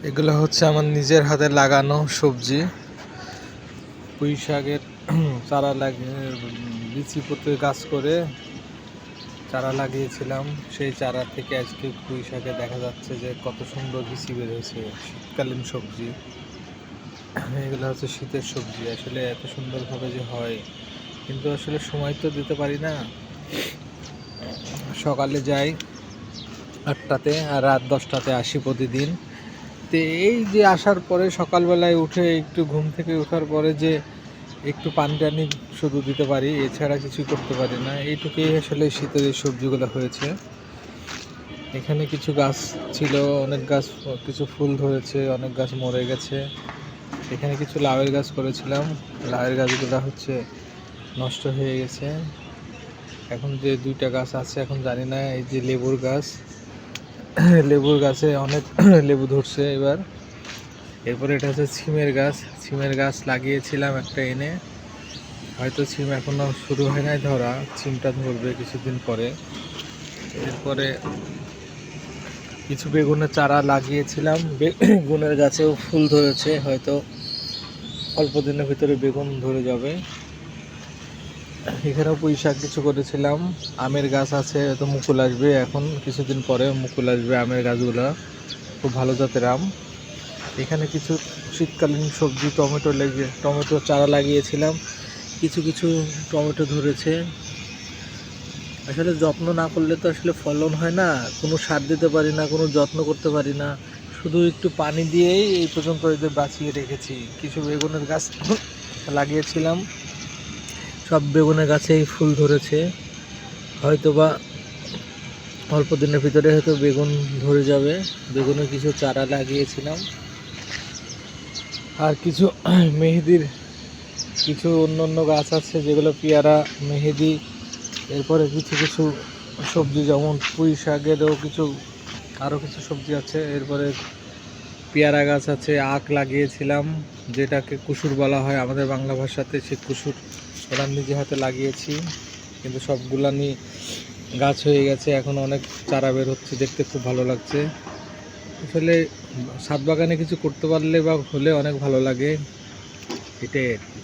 এগুলো হচ্ছে আমার নিজের হাতে লাগানো সবজি। পুঁই শাকের চারা লাগিয়ে বিচি পুঁতে গাছ করে চারা লাগিয়েছিলাম। সেই চারা থেকে আজকে পুঁই শাকে দেখা যাচ্ছে যে কত সুন্দর বিচি বের হয়েছে। শীতকালীন সবজি, এগুলো হচ্ছে শীতের সবজি। আসলে এত সুন্দরভাবে যে হয়, কিন্তু আসলে সময় তো দিতে পারি না। সকালে যাই 8টাতে আর রাত 10টাতে আসি প্রতিদিন। তো এই যে আসার পরে সকালবেলায় উঠে একটু ঘুম থেকে ওঠার পরে যে একটু পানি টানি শুধু দিতে পারি, এছাড়া কিছুই করতে পারি না। এইটুকুই আসলে শীতের এই সবজিগুলো হয়েছে। এখানে কিছু গাছ ছিল, অনেক গাছ কিছু ফুল ধরেছে, অনেক গাছ মরে গেছে। এখানে কিছু লাউয়ের গাছ করেছিলাম, লাউয়ের গাছগুলো হচ্ছে নষ্ট হয়ে গেছে। এখন যে 2টা গাছ আছে এখন জানি না। এই যে লেবুর গাছ, লেবুর গাছে অনেক লেবু ধরছে এবার। এরপরে এটা হচ্ছে সিমের গাছ। সিমের গাছ লাগিয়েছিলাম একটা এনে, হয়তো সিম এখনো শুরু হয় নাই ধরা, সিমটা ধরবে কিছুদিন পরে। এরপরে কিছু বেগুনের চারা লাগিয়েছিলাম, বেগুনের গাছেও ফুল ধরেছে, হয়তো অল্প দিনের ভিতরে বেগুন ধরে যাবে। এখানেও পুঁই শাক কিছু করেছিলাম। আমের গাছ আছে, হয়তো মুকুল আসবে, এখন কিছুদিন পরে মুকুল আসবে আমের গাছগুলো, খুব ভালো জাতের আম। এখানে কিছু শীতকালীন সবজি, টমেটো চারা লাগিয়েছিলাম, কিছু কিছু টমেটো ধরেছে। আসলে যত্ন না করলে তো আসলে ফলন হয় না, কোনো সার দিতে পারি না, কোনো যত্ন করতে পারি না, শুধু একটু পানি দিয়েই এই পর্যন্ত এদের বাঁচিয়ে রেখেছি। কিছু বেগুনের গাছ লাগিয়েছিলাম, সব বেগুনের গাছেই ফুল ধরেছে, হয়তো বা অল্প দিনের ভিতরে হয়তো বেগুন ধরে যাবে। বেগুনের কিছু চারা লাগিয়েছিলাম, আর কিছু মেহেদির কিছু অন্য গাছ আছে, যেগুলো পেয়ারা, মেহেদি, এরপরে কিছু কিছু সবজি যেমন পুঁই শাকেরও আরও কিছু সবজি আছে। এরপরে পেয়ারা গাছ আছে, আখ লাগিয়েছিলাম, যেটাকে কুসুর বলা হয় আমাদের বাংলা ভাষাতে। সে কুসুর ওরা নিজে হাতে লাগিয়েছি, কিন্তু সবগুলানি গাছ হয়ে গেছে, এখন অনেক চারা বের হচ্ছে, দেখতে খুব ভালো লাগছে। আসলে ছাদ বাগানে কিছু করতে পারলে বা হলে অনেক ভালো লাগে, এটাই আর কি।